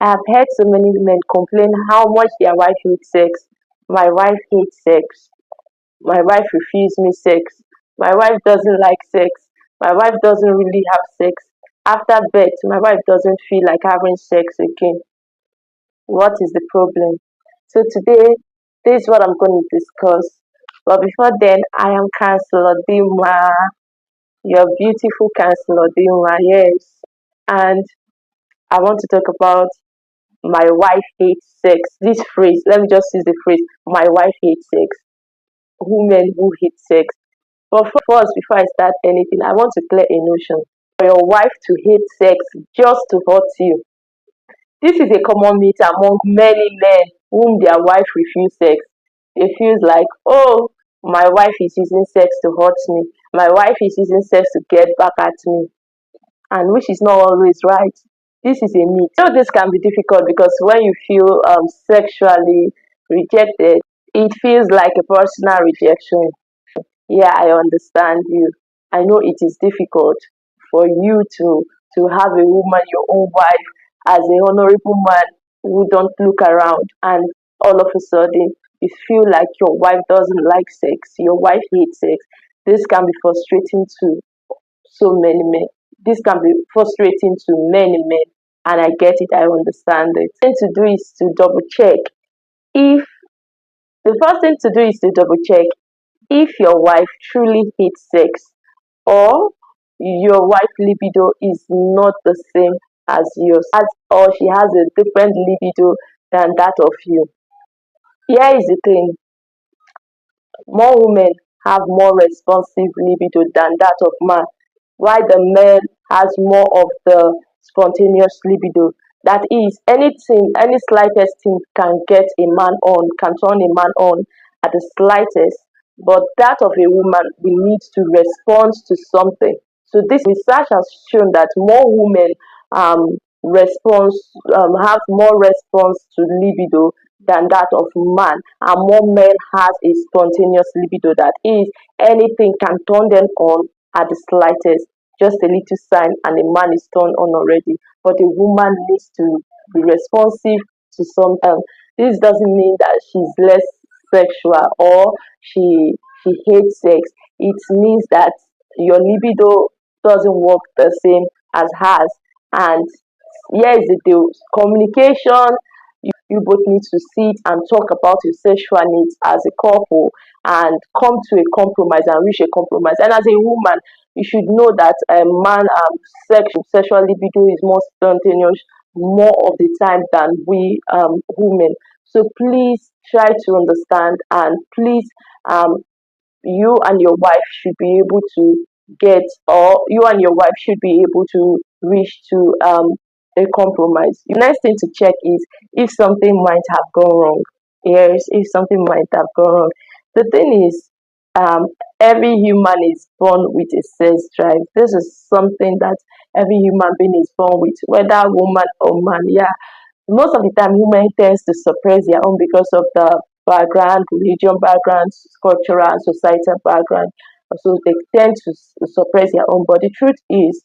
I've heard so many men complain how much their wife hates sex. My wife hates sex. My wife refuses me sex. My wife doesn't like sex. My wife doesn't really have sex. After birth, my wife doesn't feel like having sex again. What is the problem? So today, this is what I'm going to discuss. But before then, I am Counselor Dima, your beautiful Counselor Dima, yes. And I want to talk about my wife hates sex. This phrase, let me just use the phrase, my wife hates sex. Women who hate sex. But first, before I start anything, I want to clear a notion. For your wife to hate sex just to hurt you. This is a common myth among many men whom their wife refuse sex. It feels like, oh, my wife is using sex to hurt me. My wife is using sex to get back at me. And which is not always right. This is a myth. So this can be difficult because when you feel sexually rejected, it feels like a personal rejection. Yeah, I understand you. I know it is difficult for you to have a woman, your own wife, as a honorable man who don't look around, and all of a sudden you feel like your wife doesn't like sex, your wife hates sex. This can be frustrating to so many men. This can be frustrating to many men, and I get it. I understand it. The thing to do is to double check if the first thing to do is to double check if your wife truly hates sex or your wife libido is not the same as yours or she has a different libido than that of you. Here is the thing, more women have more responsive libido than that of man, while the man has more of the spontaneous libido. That is, anything, any slightest thing can get a man on, can turn a man on at the slightest. But that of a woman, we need to respond to something. So this research has shown that more women response have more response to libido than that of man, and more men has a spontaneous libido. That is, anything can turn them on at the slightest, just a little sign and a man is turned on already. But a woman needs to be responsive to some. This doesn't mean that she's less sexual or she hates sex. It means that your libido doesn't work the same as hers. And here is the deal: communication. You both need to sit and talk about your sexual needs as a couple and come to a compromise and reach a compromise. And as a woman, you should know that a man sexual libido is more spontaneous more of the time than we women. So please try to understand, and please um, you and your wife should be able to get, or you and your wife should be able to reach to a compromise. The next thing to check is if something might have gone wrong. Yes, if something might have gone wrong. The thing is, um, every human is born with a sex drive. This is something that every human being is born with, whether woman or man. Yeah, most of the time women tends to suppress their own because of the background, religion background, cultural and societal background. So they tend to suppress their own. But the truth is,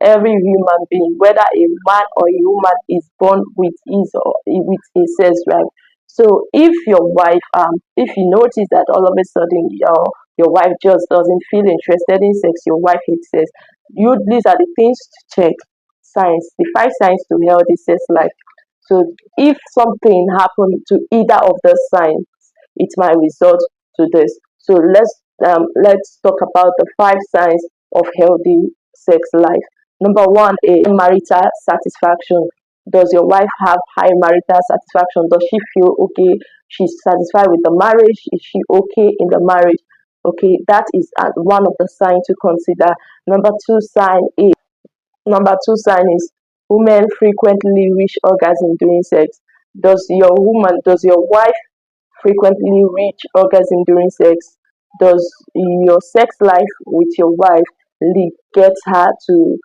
every human being, whether a man or a woman, is born with his or with a sex drive. So if your wife, if you notice that all of a sudden your wife just doesn't feel interested in sex, your wife hates sex, these are the things to check. Signs, the five signs to healthy sex life. So if something happened to either of those signs, it might result to this. So let's talk about the five signs of healthy sex life. Number one is marital satisfaction. Does your wife have high marital satisfaction? Does she feel okay? She's satisfied with the marriage? Is she okay in the marriage? Okay, that is one of the signs to consider. Number two sign is Number two sign is women frequently reach orgasm during sex. Does your wife frequently reach orgasm during sex? Does your sex life with your wife get her to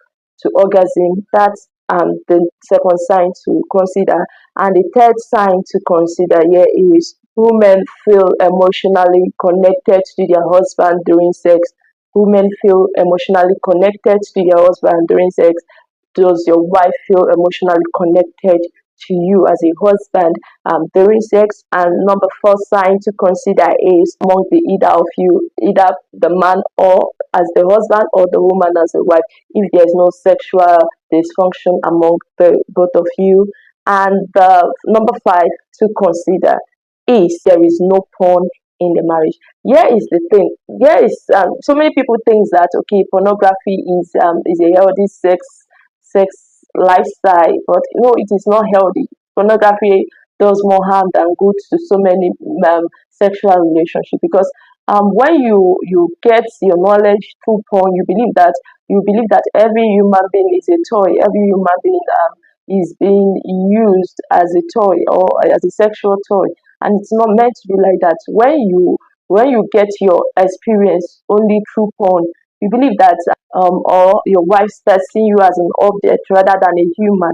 orgasm? That's the second sign to consider. And the third sign to consider here is women feel emotionally connected to their husband during sex. Women feel emotionally connected to their husband during sex. Does your wife feel emotionally connected to you as a husband during sex. And number four sign to consider is among the either of you, either the man or as the husband or the woman as a wife, if there's no sexual dysfunction among the both of you. And the number five to consider is there is no porn in the marriage. Here is the thing. Here is so many people think that okay, pornography is a healthy sex lifestyle, but no, it is not healthy. Pornography does more harm than good to so many sexual relationships because when you get your knowledge through porn, you believe that every human being is a toy. Every human being is being used as a toy or as a sexual toy, and it's not meant to be like that. When you get your experience only through porn, you believe that or your wife starts seeing you as an object rather than a human.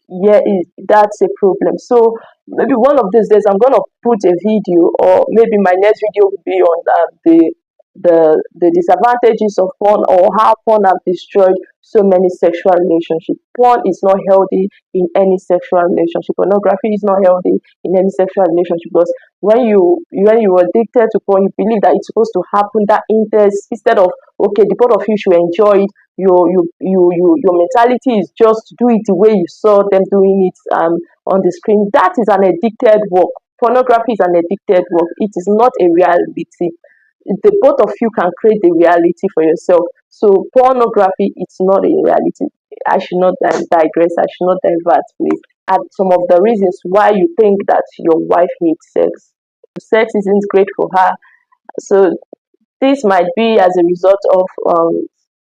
Yeah, that's a problem. So maybe one of these days I'm gonna put a video, or maybe my next video will be on the disadvantages of porn, or how porn have destroyed so many sexual relationships. Porn is not healthy in any sexual relationship. Pornography is not healthy in any sexual relationship because when you are addicted to porn, you believe that it's supposed to happen that intense instead of okay, the both of you should enjoy it. Your mentality is just do it the way you saw them doing it on the screen. That is an addicted work. Pornography is an addicted work. It is not a reality. The both of you can create the reality for yourself. So pornography, it's not a reality. I should not digress. I should not divert. Please add some of the reasons why you think that your wife hates sex. Sex isn't great for her. So this might be as a result of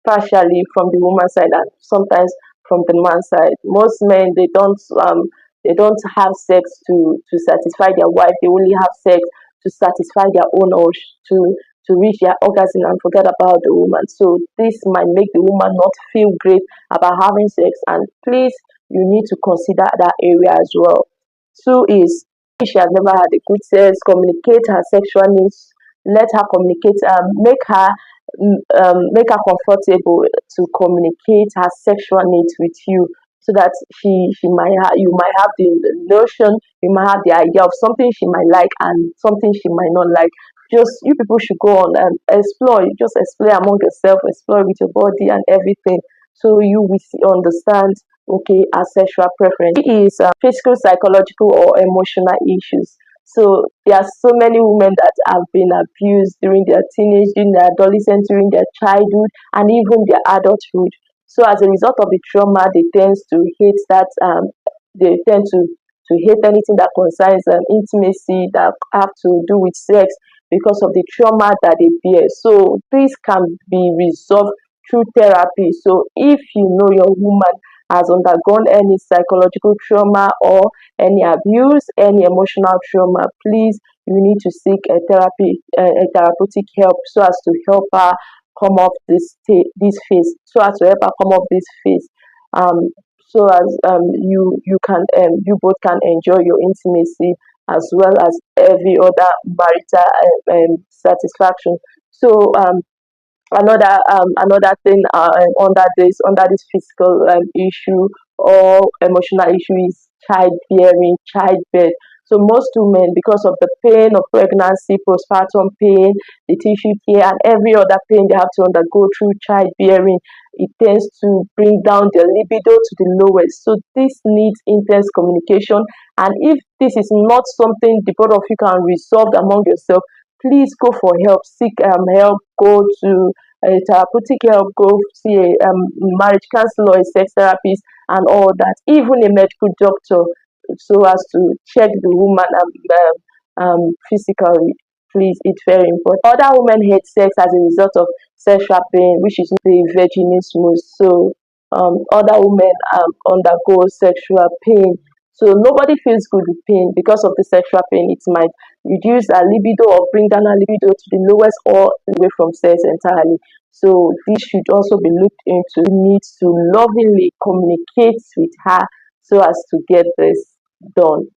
partially from the woman's side and sometimes from the man's side. Most men they don't have sex to satisfy their wife. They only have sex to satisfy their own urge to reach their orgasm and forget about the woman. So this might make the woman not feel great about having sex. And please, you need to consider that area as well. Two is if she has never had a good sex, communicate her sexual needs. Let her communicate. Make her comfortable to communicate her sexual needs with you, so that you might have the notion, you might have the idea of something she might like and something she might not like. Just you people should go on and explore. Just explore among yourself, explore with your body and everything, so you will understand okay our sexual preference. It is physical, psychological, or emotional issues. So there are so many women that have been abused during their teenage, during their adolescence, during their childhood, and even their adulthood. So as a result of the trauma, they tend to hate anything that concerns intimacy that have to do with sex because of the trauma that they bear. So this can be resolved through therapy. So if you know your woman has undergone any psychological trauma or any abuse, any emotional trauma, please you need to seek a therapeutic help so as to help her come off this phase, so as to help her come off this phase. Um, so as you both can enjoy your intimacy as well as every other marital satisfaction. So another thing under this physical issue or emotional issue is childbearing, childbirth. So most women, because of the pain of pregnancy, postpartum pain, the tissue care, and every other pain they have to undergo through childbearing, it tends to bring down their libido to the lowest. So this needs intense communication. And if this is not something the both of you can resolve among yourself, please go for help. Seek help. Go to a therapeutic help. Go see a marriage counselor, a sex therapist, and all that. Even a medical doctor, so as to check the woman physically. Please, it's very important. Other women hate sex as a result of sexual pain, which is the vaginismus. So other women undergo sexual pain. So nobody feels good with pain because of the sexual pain. It might reduce our libido or bring down our libido to the lowest or away from sex entirely. So this should also be looked into. You need to lovingly communicate with her so as to get this done.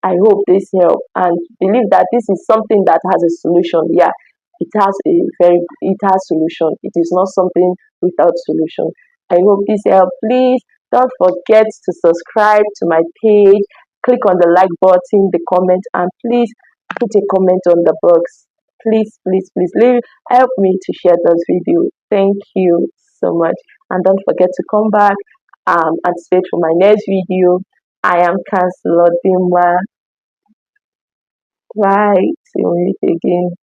I hope this help and believe that this is something that has a solution. Yeah, it has solution. It is not something without solution. I hope this help. Please don't forget to subscribe to my page click on the like button, the comment, and please put a comment on the box. Please, please, please help me to share this video. Thank you so much. And don't forget to come back and stay for my next video. I am Counselor Dimwa. Bye. See you again.